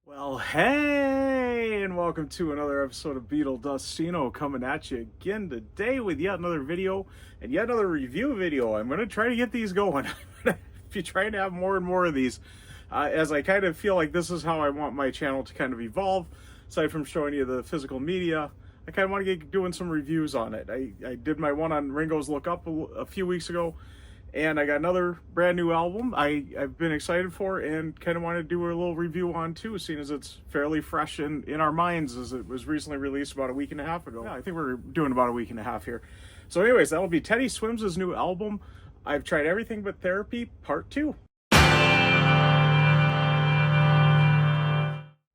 Well, hey, and welcome to another episode of Beetle Dustino coming at you again today with yet another video and yet another review video. I'm going to try to get these going. I'm going to be trying to have more and more of these as I kind of feel like this is how I want my channel to kind of evolve. Aside from showing you the physical media, I kind of want to get doing some reviews on it. I did my one on Ringo's Look Up a few weeks ago. And I got another brand new album I've been excited for and kind of want to do a little review on too, seeing as it's fairly fresh in our minds as it was recently released about a week and a half ago. Yeah, I think we're doing about a week and a half here. So anyways, that'll be Teddy Swims' new album, I've Tried Everything But Therapy, Part 2.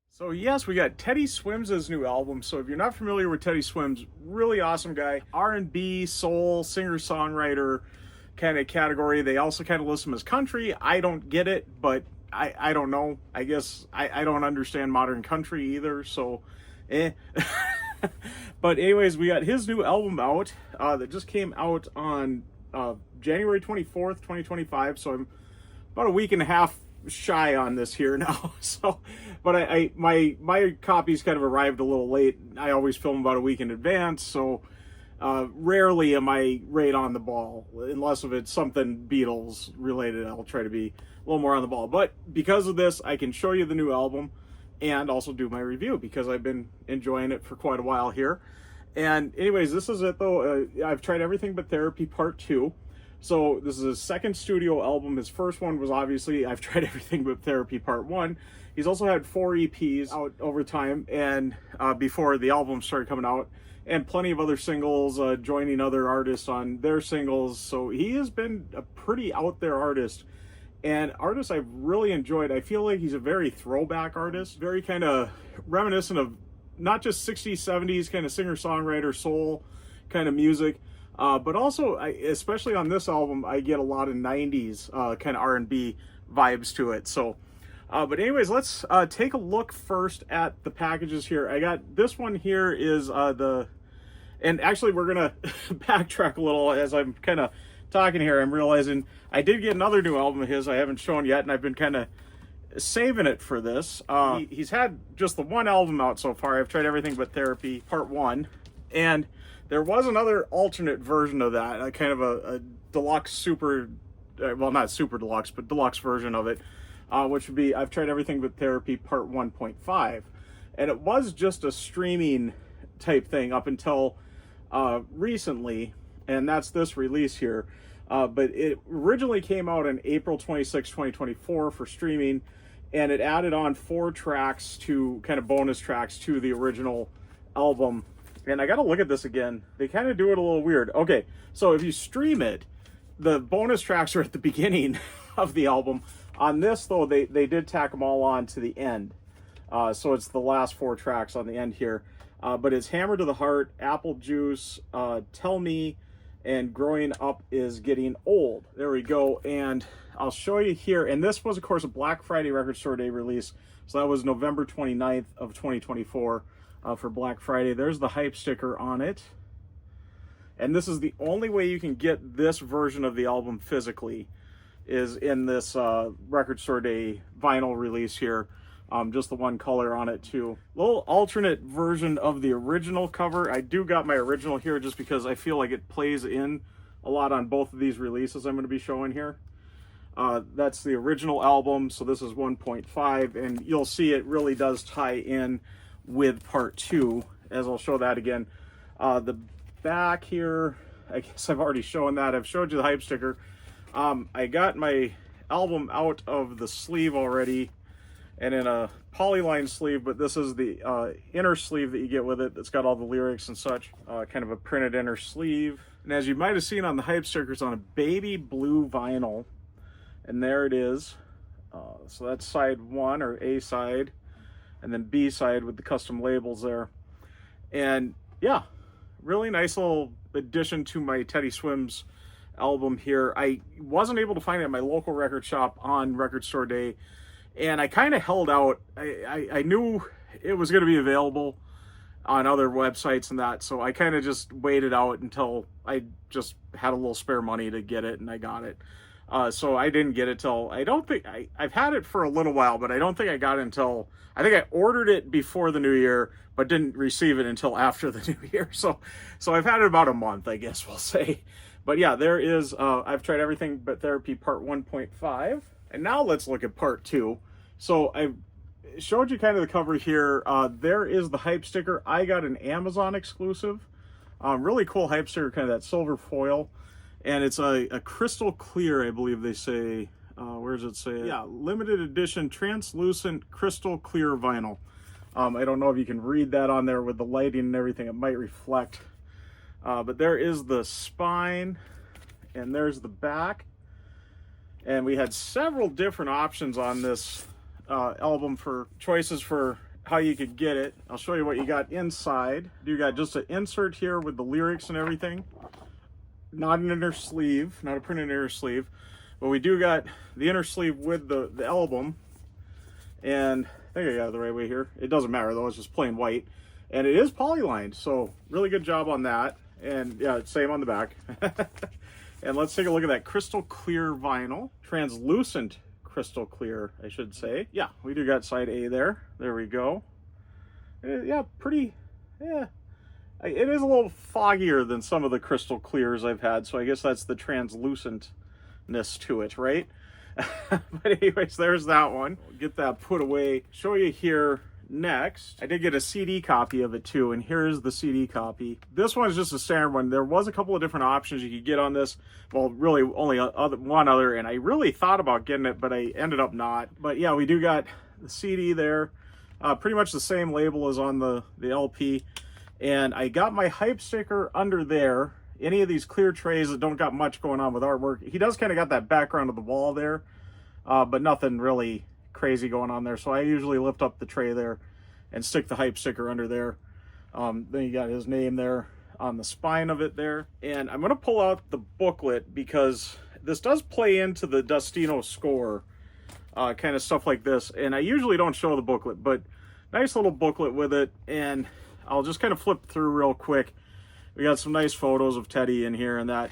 So yes, we got Teddy Swims' new album. So if you're not familiar with Teddy Swims, really awesome guy. R&B, soul, singer-songwriter kind of category. They also kind of list him as country. I don't get it, but I don't know. I guess I don't understand modern country either, so But anyways, we got his new album out that just came out on January 24th, 2025. So I'm about a week and a half shy on this here now. So, but my copies kind of arrived a little late. I always film about a week in advance, so rarely am I right on the ball, unless if it's something Beatles related. I'll try to be a little more on the ball. But because of this, I can show you the new album and also do my review because I've been enjoying it for quite a while here. And anyways, this is it though. I've Tried Everything But Therapy Part 2. So this is his second studio album. His first one was obviously I've Tried Everything But Therapy Part 1. He's also had 4 EPs out over time and before the album started coming out, and plenty of other singles, joining other artists on their singles. So he has been a pretty out there artist, and artist I've really enjoyed. I feel like he's a very throwback artist, very kind of reminiscent of not just 60s, 70s kind of singer-songwriter soul kind of music, but also, especially on this album, I get a lot of 90s kind of R&B vibes to it. So, but anyways, let's take a look first at the packages here. I got this one here is and actually we're gonna backtrack a little as I'm kind of talking here. I'm realizing I did get another new album of his I haven't shown yet, and I've been kind of saving it for this. He's had just the one album out so far. I've Tried Everything But Therapy Part 1, and there was another alternate version of that, kind of a deluxe super, well, not super deluxe, but deluxe version of it, which would be I've Tried Everything But Therapy Part 1.5. And it was just a streaming type thing up until recently, and that's this release here. But it originally came out on April 26, 2024 for streaming, and it added on 4 tracks to kind of bonus tracks to the original album. And I got to look at this again. They kind of do it a little weird. Okay, so if you stream it, the bonus tracks are at the beginning of the album. On this, though, they did tack them all on to the end. So it's the last 4 tracks on the end here. But it's Hammer to the Heart, Apple Juice, Tell Me, and Growing Up Is Getting Old. There we go. And I'll show you here. And this was, of course, a Black Friday Record Store Day release. So that was November 29th of 2024 for Black Friday. There's the hype sticker on it. And this is the only way you can get this version of the album physically, is in this Record Store Day vinyl release here. Just the one color on it too. Little alternate version of the original cover. I do got my original here just because I feel like it plays in a lot on both of these releases I'm going to be showing here. That's the original album, so this is 1.5, and you'll see it really does tie in with Part 2, as I'll show that again. The back here, I guess I've already shown that. I've showed you the hype sticker. I got my album out of the sleeve already, and in a polyline sleeve, but this is the inner sleeve that you get with it. It's got all the lyrics and such, kind of a printed inner sleeve. And as you might have seen on the hype stickers, on a baby blue vinyl, and there it is. So that's side 1, or A side, and then B side with the custom labels there. And yeah, really nice little addition to my Teddy Swims album here. I wasn't able to find it at my local record shop on Record Store Day, and I kind of held out. I knew it was going to be available on other websites and that, so I kind of just waited out until I just had a little spare money to get it, and I got it. So I didn't get it till, I don't think, I've had it for a little while, but I don't think I got it until, I think I ordered it before the new year, but didn't receive it until after the new year. So I've had it about a month, I guess we'll say. But yeah, there is, I've tried everything but therapy part 1.5. And now let's look at part 2. So I showed you kind of the cover here. There is the hype sticker. I got an Amazon exclusive. Really cool hype sticker, kind of that silver foil. And it's a crystal clear, I believe they say. Where does it say? Yeah, limited edition translucent crystal clear vinyl. I don't know if you can read that on there with the lighting and everything. It might reflect. But there is the spine, and there's the back. And we had several different options on this album for choices for how you could get it. I'll show you what you got inside. You got just an insert here with the lyrics and everything. Not an inner sleeve, not a printed inner sleeve. But we do got the inner sleeve with the album. And I think I got it the right way here. It doesn't matter though, it's just plain white. And it is polylined, so really good job on that. And yeah, same on the back. And let's take a look at that crystal clear vinyl. Translucent crystal clear, I should say. Yeah, we do got side A there. There we go. Yeah, pretty, yeah. It is a little foggier than some of the crystal clears I've had, so I guess that's the translucentness to it, right? But anyways, there's that one. Get that put away. Show you here next. I did get a CD copy of it too, and here's the CD copy. This one's just a standard one. There was a couple of different options you could get on this. Well, really only one other, and I really thought about getting it, but I ended up not. But yeah, we do got the CD there. Pretty much the same label as on the LP. And I got my hype sticker under there. Any of these clear trays that don't got much going on with artwork. He does kind of got that background of the wall there, but nothing really crazy going on there. So I usually lift up the tray there and stick the hype sticker under there. Then you got his name there on the spine of it there. And I'm going to pull out the booklet because this does play into the Dustino score, kind of stuff like this. And I usually don't show the booklet, but nice little booklet with it. And I'll just kind of flip through real quick. We got some nice photos of Teddy in here and that.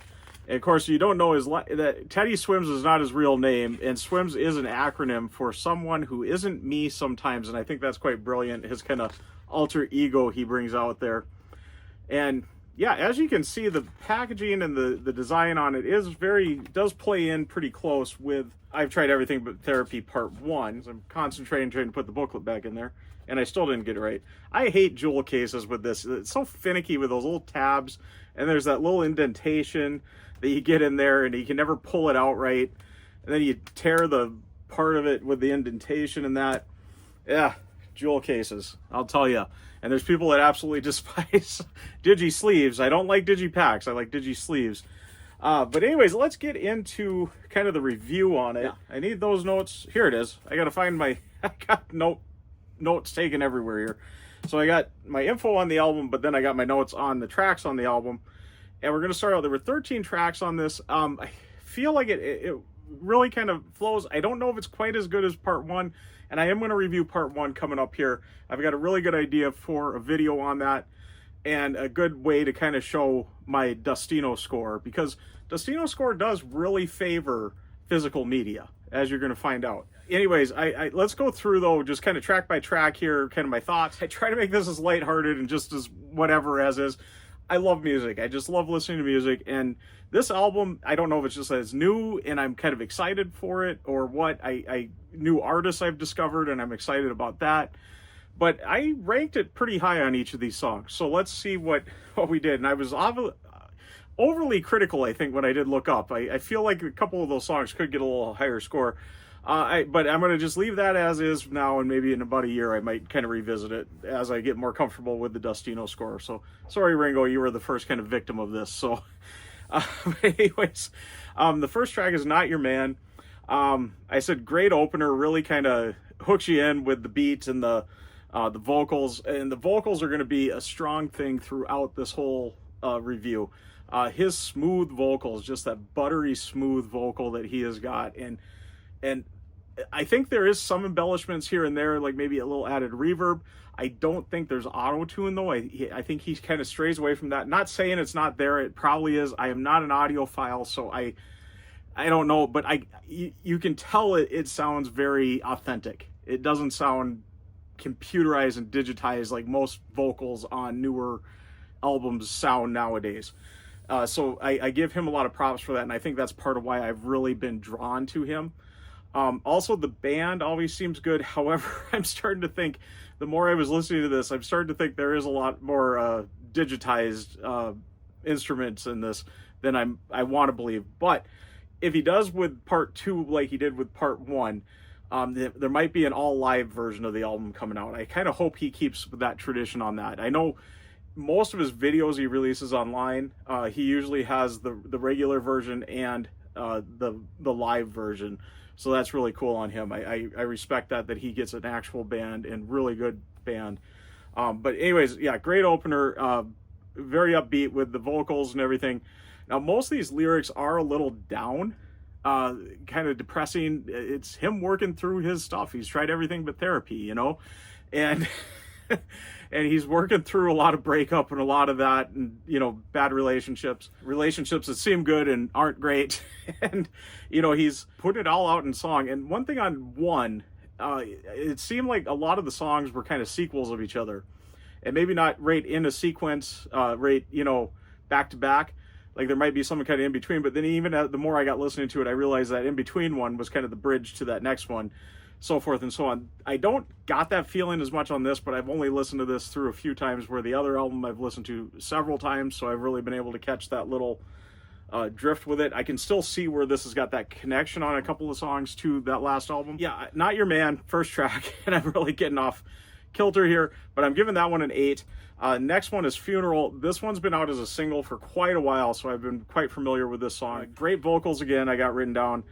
And of course, you don't know that Teddy Swims is not his real name, and Swims is an acronym for someone who isn't me sometimes, and I think that's quite brilliant, his kind of alter ego he brings out there. And yeah, as you can see, the packaging and the design on it does play in pretty close with I've Tried Everything But Therapy Part 1. So I'm concentrating trying to put the booklet back in there, and I still didn't get it right. I hate jewel cases with this. It's so finicky with those little tabs, and there's that little indentation that you get in there and you can never pull it out right, and then you tear the part of it with the indentation and that. Yeah, jewel cases, I'll tell you. And there's people that absolutely despise digi sleeves. I don't like digi packs, I like digi sleeves. But anyways, let's get into kind of the review on it. Yeah. I need those notes. Here it is. I gotta find my I got notes taken everywhere here. So I got my info on the album, but then I got my notes on the tracks on the album. And we're going to start out, there were 13 tracks on this. I feel like it really kind of flows. I don't know if it's quite as good as part 1, and I am going to review part 1 coming up here. I've got a really good idea for a video on that, and a good way to kind of show my Dustino score, because Dustino score does really favor physical media, as you're going to find out. Anyways, let's go through, though, just kind of track by track here, kind of my thoughts. I try to make this as lighthearted and just as whatever as is. I love music. I just love listening to music. And this album, I don't know if it's just that it's new and I'm kind of excited for it or what. New artists I've discovered and I'm excited about that. But I ranked it pretty high on each of these songs. So let's see what we did. And I was overly critical, I think, when I did look up. I feel like a couple of those songs could get a little higher score. But I'm going to just leave that as is now, and maybe in about a year I might kind of revisit it as I get more comfortable with the Dustino score. So sorry, Ringo, you were the first kind of victim of this. So anyways, the first track is Not Your Man. I said great opener, really kind of hooks you in with the beats and the vocals. And the vocals are going to be a strong thing throughout this whole review. His smooth vocals, just that buttery smooth vocal that he has got. And I think there is some embellishments here and there, like maybe a little added reverb. I don't think there's auto-tune, though. I think he kind of strays away from that. Not saying it's not there. It probably is. I am not an audiophile, so I I don't know, but you can tell it sounds very authentic. It doesn't sound computerized and digitized like most vocals on newer albums sound nowadays. So I give him a lot of props for that, and I think that's part of why I've really been drawn to him. Also, the band always seems good. However, I'm starting to think, the more I was listening to this, I'm starting to think there is a lot more digitized instruments in this than I want to believe. But if he does with part 2 like he did with part 1, there might be an all live version of the album coming out. I kind of hope he keeps that tradition on that. I know most of his videos he releases online, he usually has the regular version and the live version. So that's really cool on him. I respect that he gets an actual band, and really good band. But anyways, yeah, great opener. Very upbeat with the vocals and everything. Now, most of these lyrics are a little down, kind of depressing. It's him working through his stuff. He's tried everything but therapy, you know, and and he's working through a lot of breakup and a lot of that, and, you know, bad relationships that seem good and aren't great. And, you know, he's putting it all out in song. And one thing on one, it seemed like a lot of the songs were kind of sequels of each other, and maybe not right in a sequence, right, you know, back to back. Like there might be some kind of in between, but then even the more I got listening to it, I realized that in between one was kind of the bridge to that next one, so forth and so on. I don't got that feeling as much on this, but I've only listened to this through a few times, where the other album I've listened to several times, so I've really been able to catch that little drift with it. I can still see where this has got that connection on a couple of songs to that last album. Yeah, Not Your Man, first track, and I'm really getting off kilter here, but I'm giving that one an 8. Next one is Funeral. This one's been out as a single for quite a while, so I've been quite familiar with this song. Great vocals again, I got written down.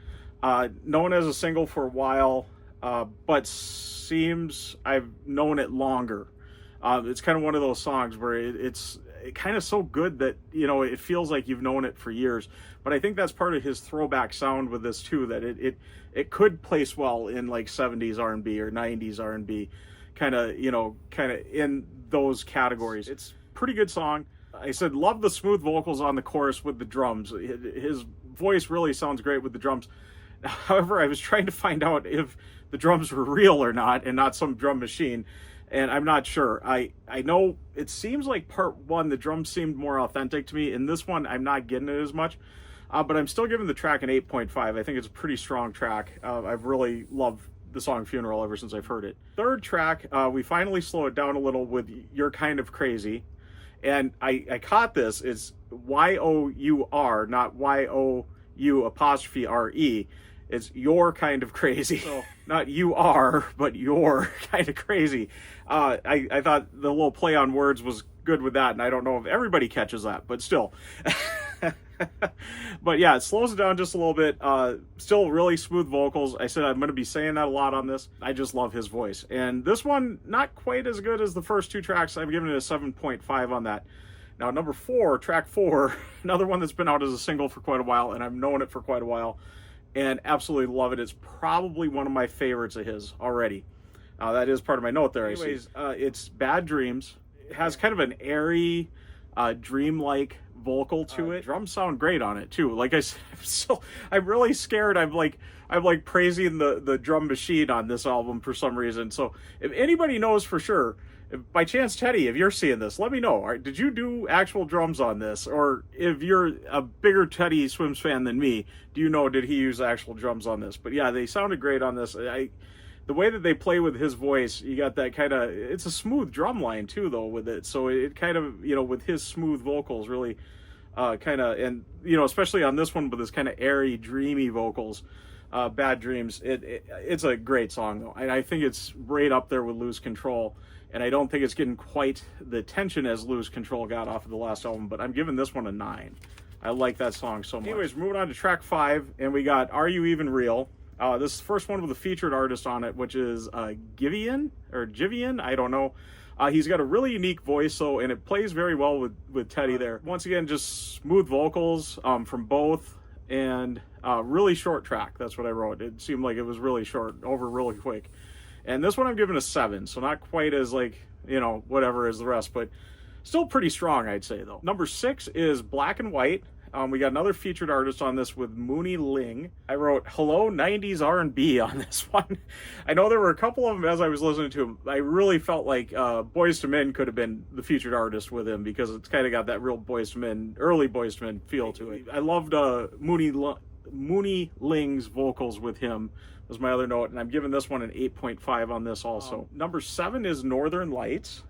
Known as a single for a while, but seems I've known it longer. It's kind of one of those songs where it's kind of so good that, you know, it feels like you've known it for years. But I think that's part of his throwback sound with this too, that it could place well in like 70s R&B or 90s R&B, kind of, you know, kind of in those categories. It's a pretty good song. I said, love the smooth vocals on the chorus with the drums. His voice really sounds great with the drums. However, I was trying to find out if the drums were real or not, and not some drum machine, and I'm not sure. I know it seems like part 1, the drums seemed more authentic to me. In this one, I'm not getting it as much, but I'm still giving the track an 8.5. I think it's a pretty strong track. I've really loved the song Funeral ever since I've heard it. Third track, we finally slow it down a little with You're Kind of Crazy, and I caught this. It's Y-O-U-R, not Y-O-U''RE. It's You're Kind of Crazy. So not you are, but you're kind of crazy. I thought the little play on words was good with that, and I don't know if everybody catches that, but still. But yeah, it slows it down just a little bit. Still really smooth vocals. I said I'm going to be saying that a lot on this. I just love his voice. And this one, not quite as good as the first 2 tracks. I'm giving it a 7.5 on that. Now, number 4, track 4, another one that's been out as a single for quite a while, and I've known it for quite a while, and absolutely love it. It's probably one of my favorites of his already. That is part of my note there. Anyways, it's Bad Dreams. It has kind of an airy, dreamlike vocal to it. Drums sound great on it too. Like I said, I'm really scared. I'm like praising the drum machine on this album for some reason. So if anybody knows for sure, if by chance, Teddy, if you're seeing this, let me know. All right, did you do actual drums on this? Or if you're a bigger Teddy Swims fan than me, do you know, did he use actual drums on this? But yeah, they sounded great on this. The way that they play with his voice, you got that kind of, it's a smooth drum line too, though, with it. So it kind of, you know, with his smooth vocals, really kind of, and, you know, especially on this one with his kind of airy, dreamy vocals, Bad Dreams, it's a great song, though. And I think it's right up there with Lose Control. And I don't think it's getting quite the attention as Lose Control got off of the last album, but I'm giving this one a 9. I like that song so much. Anyways, moving on to track 5, and we got Are You Even Real? This is the first one with a featured artist on it, which is Jivian, I don't know. He's got a really unique voice, though, and it plays very well with Teddy there. Once again, just smooth vocals from both, and really short track. That's what I wrote. It seemed like it was really short, over really quick. And this one I'm giving a 7, so not quite as, like, you know, whatever as the rest, but still pretty strong, I'd say, though. Number 6 is Black and White. We got another featured artist on this with Mooney Ling. I wrote, hello, 90s R&B on this one. I know there were a couple of them as I was listening to him. I really felt like Boyz II Men could have been the featured artist with him because it's kind of got that real Boyz II Men, early Boyz II Men feel to it. I loved Mooney Ling's vocals with him was my other note, and I'm giving this one an 8.5 on this also. Number 7 is Northern Lights.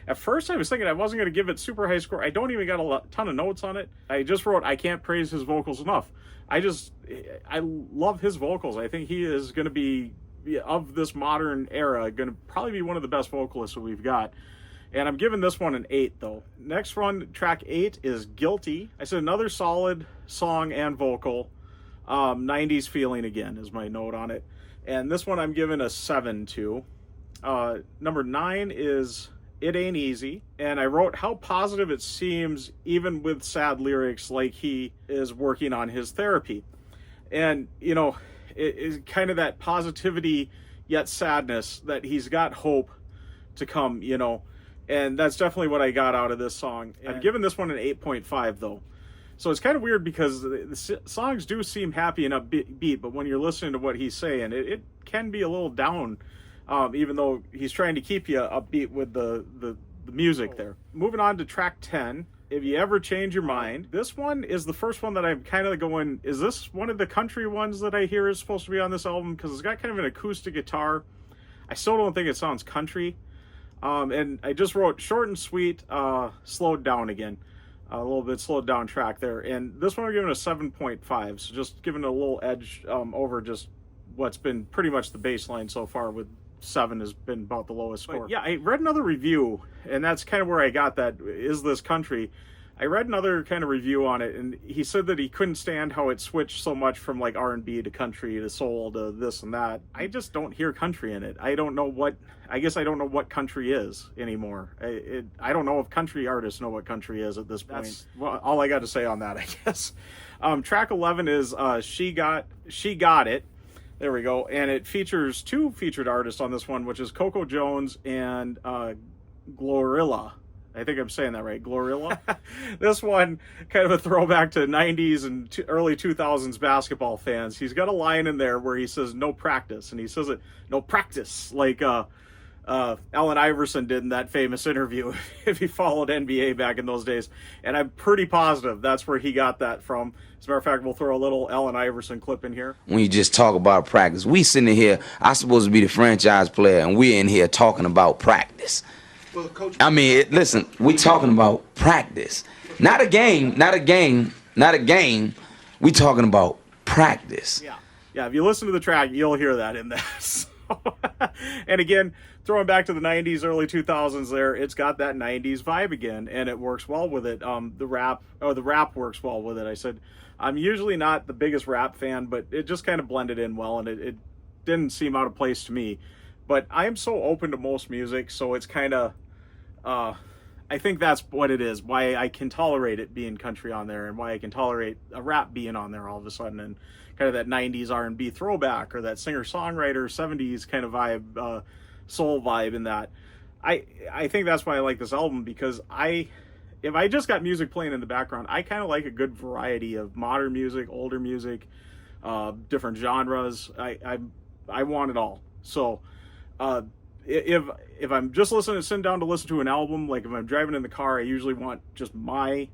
At first, I was thinking I wasn't going to give it super high score. I don't even got a ton of notes on it. I just wrote, I can't praise his vocals enough. I love his vocals. I think he is going to be, of this modern era, going to probably be one of the best vocalists that we've got. And I'm giving this one an 8, though. Next one, track 8, is Guilty. I said another solid song and vocal. 90s feeling again is my note on it. And this one I'm giving a 7 to. Number 9 is It Ain't Easy, and I wrote how positive it seems even with sad lyrics, like he is working on his therapy. And you know, it is kind of that positivity yet sadness that he's got hope to come, you know, and that's definitely what I got out of this song. I'm giving this one an 8.5 though. So it's kind of weird because the songs do seem happy and upbeat, but when you're listening to what he's saying, it can be a little down. Even though he's trying to keep you upbeat with the music there. Moving on to track 10, If You Ever Change Your Mind. This one is the first one that I'm kind of going, is this one of the country ones that I hear is supposed to be on this album? Because it's got kind of an acoustic guitar. I still don't think it sounds country. And I just wrote short and sweet, slowed down again. A little bit slowed down track there. And this one I'm giving a 7.5. So just giving it a little edge over just what's been pretty much the baseline so far, with 7 has been about the lowest score. But yeah, I read another review, and that's kind of where I got that, is this country? I read another kind of review on it, and he said that he couldn't stand how it switched so much from like R&B to country to soul to this and that. I just don't hear country in it. I guess I don't know what country is anymore. I don't know if country artists know what country is at this point. That's all I got to say on that, I guess. Track 11 is She Got It. There we go. And it features 2 featured artists on this one, which is Coco Jones and Glorilla. I think I'm saying that right, Glorilla. This one, kind of a throwback to 90s and early 2000s basketball fans. He's got a line in there where he says, no practice. And he says it, no practice, like Allen Iverson did in that famous interview, if he followed NBA back in those days. And I'm pretty positive that's where he got that from. As a matter of fact, we'll throw a little Allen Iverson clip in here. When you just talk about practice, we sitting here, I'm supposed to be the franchise player, and we're in here talking about practice. Well, Coach, I mean, listen, we're talking about practice. Not a game. We're talking about practice. Yeah, if you listen to the track, you'll hear that in there. So, and again, throwing back to the 90s, early 2000s there, it's got that 90s vibe again, and it works well with it. The rap works well with it. I said, I'm usually not the biggest rap fan, but it just kind of blended in well, and it didn't seem out of place to me. But I am so open to most music, so it's kind of, I think that's what it is, why I can tolerate it being country on there, and why I can tolerate a rap being on there all of a sudden, and kind of that 90s R&B throwback, or that singer-songwriter 70s kind of vibe, soul vibe in that. I think that's why I like this album, because if I just got music playing in the background, I kind of like a good variety of modern music, older music, different genres. I want it all. So if I'm just sitting down to listen to an album, like if I'm driving in the car, I usually want just my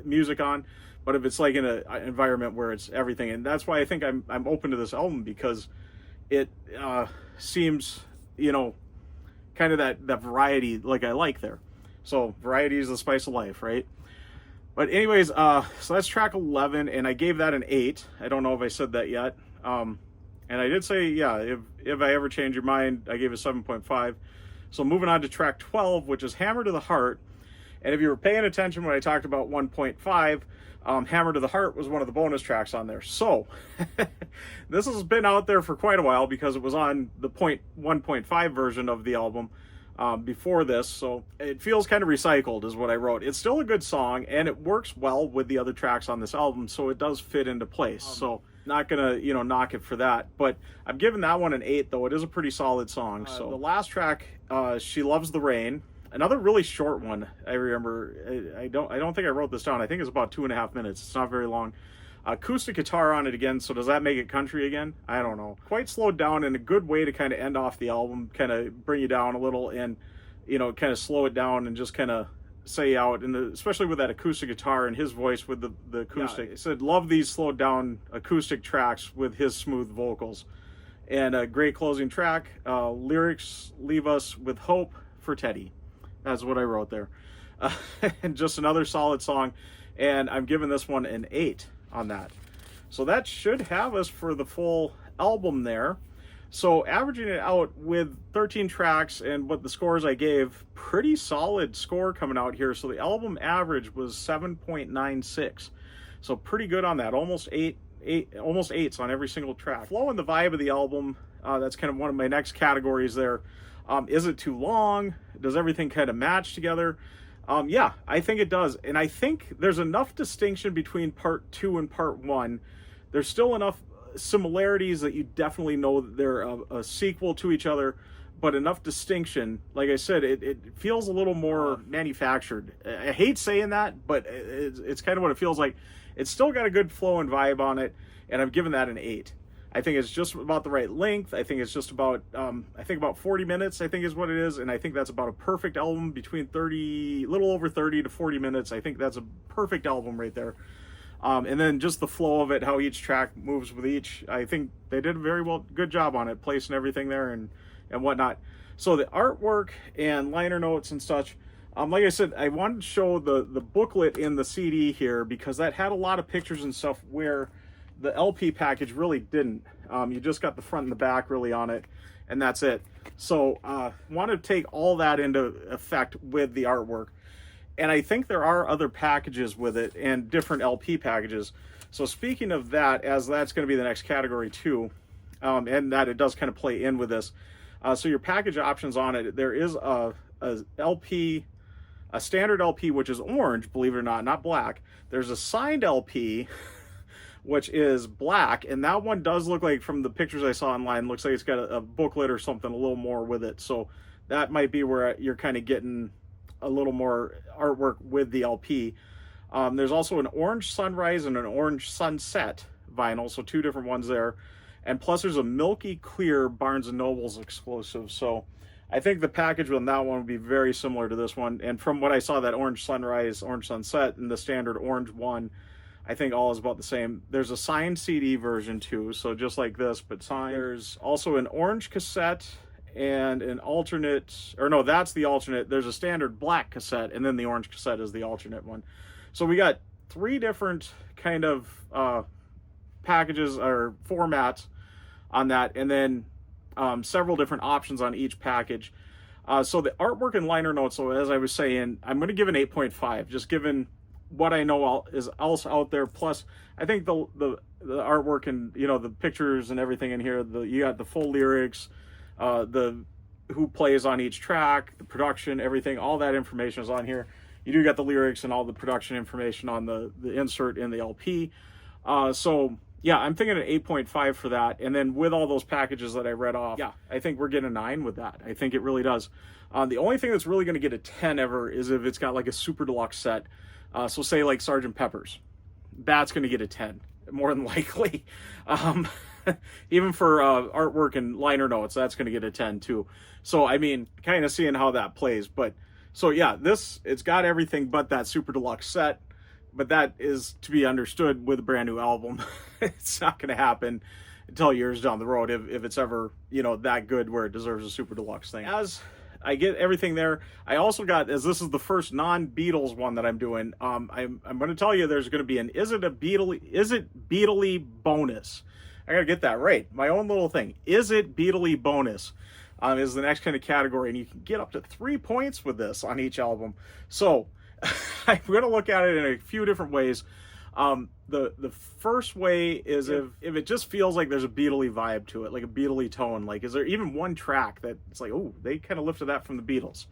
music on. But if it's like in an environment where it's everything, and that's why I think I'm open to this album, because it seems, you know, kind of that variety like I like there. So variety is the spice of life, right? But anyways, so that's track 11, and I gave that an 8. I don't know if I said that yet. And I did say, yeah, if I ever change your mind, I gave it 7.5. So moving on to track 12, which is Hammer to the Heart. And if you were paying attention when I talked about 1.5, Hammer to the Heart was one of the bonus tracks on there. So this has been out there for quite a while, because it was on the 1.5 version of the album before this. So it feels kind of recycled is what I wrote. It's still a good song, and it works well with the other tracks on this album, so it does fit into place. So not gonna, you know, knock it for that, but I'm giving that one an 8, though. It is a pretty solid song. So the last track, She Loves the Rain. Another really short one. I remember. I don't think I wrote this down. I think it's about 2.5 minutes. It's not very long. Acoustic guitar on it again. So does that make it country again? I don't know. Quite slowed down in a good way to kind of end off the album, kind of bring you down a little, and kind of slow it down and just kind of say out, and especially with that acoustic guitar and his voice with the acoustic. I said, love these slowed down acoustic tracks with his smooth vocals. And a great closing track. Lyrics leave us with hope for Teddy. That's what I wrote there. And just another solid song. And I'm giving this one an 8 on that. So that should have us for the full album there. So averaging it out with 13 tracks and what the scores I gave, pretty solid score coming out here. So the album average was 7.96. So pretty good on that. Almost 8s on every single track. Flow and the vibe of the album, that's kind of one of my next categories there. Is it too long? Does everything kind of match together? Yeah, I think it does. And I think there's enough distinction between part 2 and part 1. There's still enough similarities that you definitely know that they're a sequel to each other, but enough distinction. Like I said, it feels a little more manufactured. I hate saying that, but it's kind of what it feels like. It's still got a good flow and vibe on it, and I'm giving that an 8. I think it's just about the right length. I think it's just about, about 40 minutes, I think is what it is, and I think that's about a perfect album, between little over 30 to 40 minutes. I think that's a perfect album right there. And then just the flow of it, how each track moves with each. I think they did a good job on it, placing everything there and whatnot. So the artwork and liner notes and such, like I said, I wanted to show the booklet in the CD here because that had a lot of pictures and stuff where the LP package really didn't. You just got the front and the back really on it, and that's it. So wanted to take all that into effect with the artwork. And I think there are other packages with it and different LP packages. So speaking of that, as that's going to be the next category too, and that it does kind of play in with this. So your package options on it, there is a LP, a standard LP, which is orange, believe it or not black. There's a signed LP, which is black, and that one does look like, from the pictures I saw online, looks like it's got a booklet or something a little more with it. So that might be where you're kind of getting a little more artwork with the LP. There's also an orange sunrise and an orange sunset vinyl, so 2 different ones there. And plus there's a milky clear Barnes & Noble's exclusive. So I think the package on that one would be very similar to this one. And from what I saw, that orange sunrise, orange sunset, and the standard orange one, I think all is about the same. There's a signed CD version too, so just like this, but signed. There's also an orange cassette and an alternate, or no, that's the alternate. There's a standard black cassette, and then the orange cassette is the alternate one. So we got 3 different kind of packages or formats on that, and then several different options on each package. So the artwork and liner notes, so as I was saying, I'm going to give an 8.5, just given what I know is else out there. Plus, I think the artwork and the pictures and everything in here, you got the full lyrics, the who plays on each track, the production, everything, all that information is on here. You do got the lyrics and all the production information on the insert in the LP. So yeah, I'm thinking an 8.5 for that. And then with all those packages that I read off, yeah, I think we're getting a 9 with that. I think it really does. The only thing that's really going to get a 10 ever is if it's got like a super deluxe set. So say like Sgt. Pepper's, that's going to get a 10, more than likely. Even for artwork and liner notes, that's going to get a 10 too. So I mean, kind of seeing how that plays. But so yeah, it's got everything but that super deluxe set. But that is to be understood with a brand new album. It's not going to happen until years down the road if it's ever that good where it deserves a super deluxe thing. As I get everything there, I also got, as this is the first non-Beatles one that I'm doing, I'm going to tell you there's going to be an Is It Beatley bonus. I got to get that right. My own little thing. Is It Beatley bonus is the next kind of category, and you can get up to 3 points with this on each album. So I'm going to look at it in a few different ways. The first way is if it just feels like there's a Beatley vibe to it, like a Beatley tone. Like, is there even one track that it's like, oh, they kind of lifted that from the Beatles?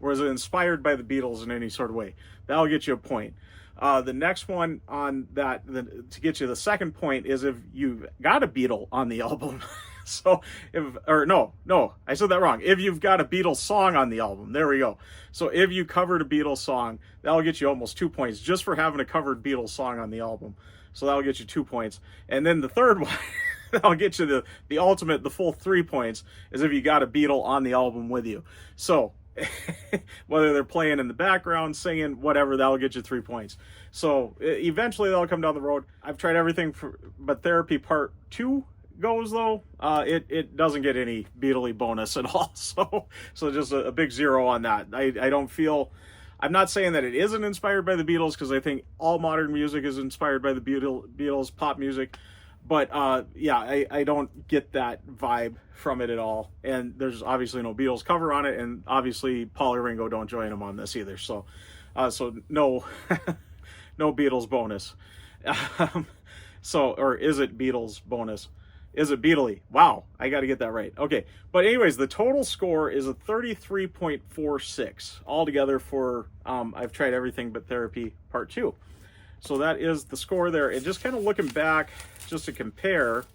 Or is it inspired by the Beatles in any sort of way? That'll get you a point. The next one on that, to get you the second point, is if you've got a Beatle on the album. So no, I said that wrong. If you've got a Beatles song on the album, there we go. So if you covered a Beatles song, that'll get you almost 2 points just for having a covered Beatles song on the album. So that'll get you 2 points. And then the third one, that'll get you the ultimate, the full 3 points, is if you got a Beatle on the album with you. So whether they're playing in the background, singing, whatever, that'll get you 3 points. So eventually that'll come down the road. I've tried everything but Therapy Part 2 goes, though. It doesn't get any Beatley bonus at all. So just a big 0 on that. I don't feel... I'm not saying that it isn't inspired by the Beatles, because I think all modern music is inspired by the Beatles, pop music. But yeah, I don't get that vibe from it at all. And there's obviously no Beatles cover on it, and obviously Paul or Ringo don't join them on this either. So no, no Beatles bonus. Or is it Beatles bonus? Is it Beatley? Wow, I got to get that right. Okay, but anyways, the total score is a 33.46 altogether for I've tried everything but Therapy Part 2. So that is the score there. And just kind of looking back, just to compare,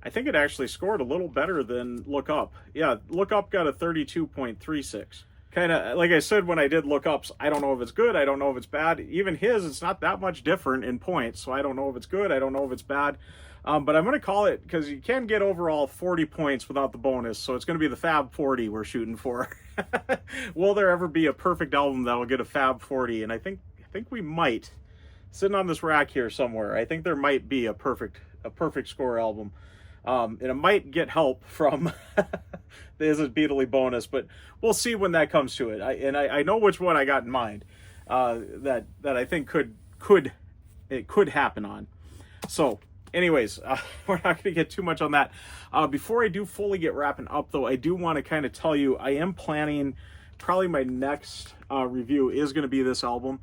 I think it actually scored a little better than Look Up. Yeah, Look Up got a 32.36. Kind of, like I said, when I did Look Ups, I don't know if it's good, I don't know if it's bad. Even his, it's not that much different in points, so I don't know if it's good, I don't know if it's bad. But I'm going to call it, because you can get overall 40 points without the bonus, so it's going to be the Fab 40 we're shooting for. Will there ever be a perfect album that'll get a Fab 40? And I think we might. Sitting on this rack here somewhere, I think there might be a perfect score album. And it might get help from the Is It Beatley bonus, but we'll see when that comes to it. I know which one I got in mind that I think could happen on. So anyways, we're not going to get too much on that. Before I do fully get wrapping up, though, I do want to kind of tell you, I am planning, probably my next review is going to be this album.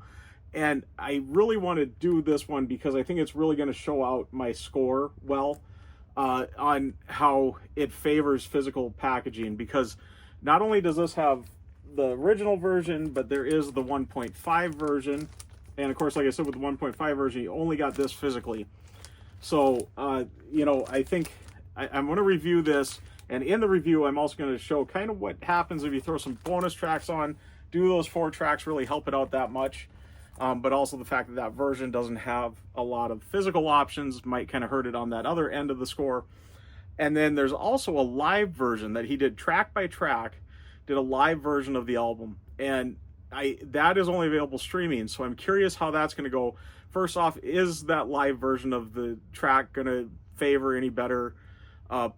And I really want to do this one because I think it's really going to show out my score well on how it favors physical packaging. Because not only does this have the original version, but there is the 1.5 version. And of course, like I said, with the 1.5 version, you only got this physically. So, I think I'm going to review this. And in the review, I'm also going to show kind of what happens if you throw some bonus tracks on. Do those 4 tracks really help it out that much? But also the fact that version doesn't have a lot of physical options might kind of hurt it on that other end of the score. And then there's also a live version that he did track by track, did a live version of the album. And that is only available streaming, so I'm curious how that's going to go. First off, is that live version of the track going to favor any better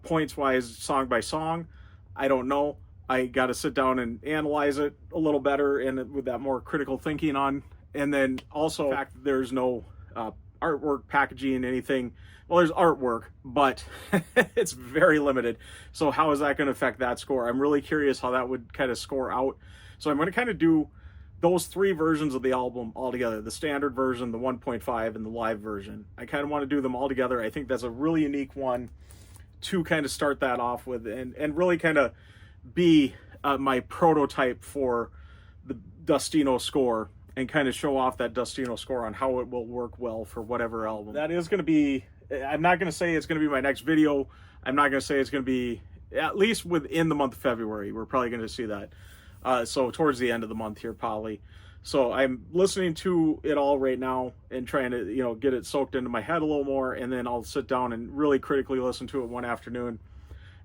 points-wise, song by song? I don't know. I got to sit down and analyze it a little better and with that more critical thinking on. And then also the fact that there's no artwork, packaging, anything. Well, there's artwork, but it's very limited. So how is that going to affect that score? I'm really curious how that would kind of score out. So I'm going to kind of do those 3 versions of the album all together. The standard version, the 1.5, and the live version. I kind of want to do them all together. I think that's a really unique one to kind of start that off with and really kind of be my prototype for the Dustino score. And kind of show off that Dustino score on how it will work well for whatever album. That is going to be, I'm not going to say it's going to be my next video. I'm not going to say it's going to be, at least within the month of February. We're probably going to see that. So towards the end of the month here, probably. So I'm listening to it all right now and trying to, get it soaked into my head a little more. And then I'll sit down and really critically listen to it one afternoon.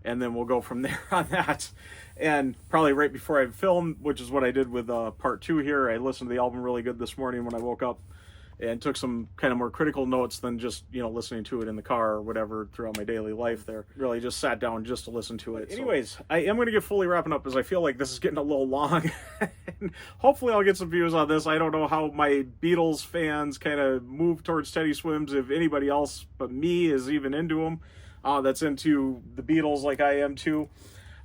And then we'll go from there on that. And probably right before I film, which is what I did with part 2 here, I listened to the album really good this morning when I woke up and took some kind of more critical notes than just, listening to it in the car or whatever throughout my daily life there. Really just sat down just to listen to it. Anyways, I am going to get fully wrapping up as I feel like this is getting a little long. And hopefully I'll get some views on this. I don't know how my Beatles fans kind of move towards Teddy Swims, if anybody else but me is even into them. That's into the Beatles like I am too.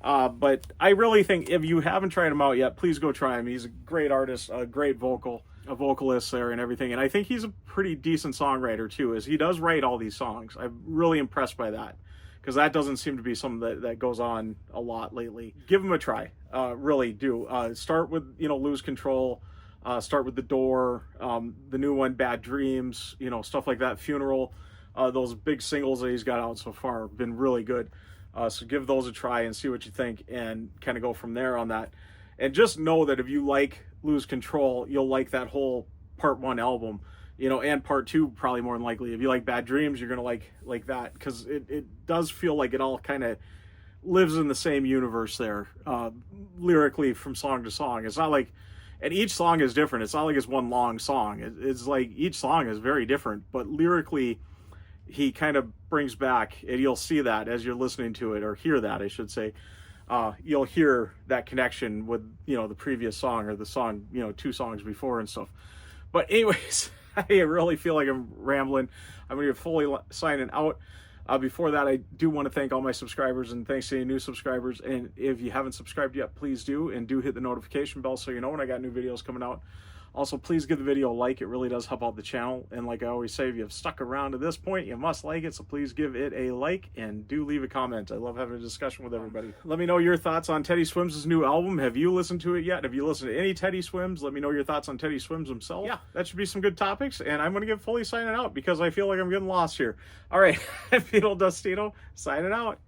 But I really think if you haven't tried him out yet, please go try him. He's a great artist, a great vocalist there and everything. And I think he's a pretty decent songwriter too, as he does write all these songs. I'm really impressed by that, because that doesn't seem to be something that goes on a lot lately. Give him a try, really do. Start with, Lose Control, start with The Door, the new one, Bad Dreams, stuff like that, Funeral. Those big singles that he's got out so far have been really good. So give those a try and see what you think, and kind of go from there on that. And just know that if you like Lose Control, you'll like that whole part 1 album, you know, and part 2 probably more than likely. If you like Bad Dreams, you're gonna like that, because it does feel like it all kind of lives in the same universe there, lyrically from song to song. It's not like, and each song is different. It's not like it's one long song. It's like each song is very different, but lyrically he kind of brings back, and you'll see that as you're listening to it, or hear that, I should say. You'll hear that connection with, you know, the previous song, or the song, you know, 2 songs before and stuff. But anyways, I really feel like I'm rambling. I'm going to be fully signing out. Before that, I do want to thank all my subscribers, and thanks to any new subscribers. And if you haven't subscribed yet, please do, and do hit the notification bell so you know when I got new videos coming out. Also, please give the video a like. It really does help out the channel. And like I always say, if you've stuck around to this point, you must like it. So please give it a like, and do leave a comment. I love having a discussion with everybody. Let me know your thoughts on Teddy Swims' new album. Have you listened to it yet? Have you listened to any Teddy Swims? Let me know your thoughts on Teddy Swims himself. Yeah, that should be some good topics. And I'm going to get fully signing out because I feel like I'm getting lost here. All right, Beetle Dustino signing out.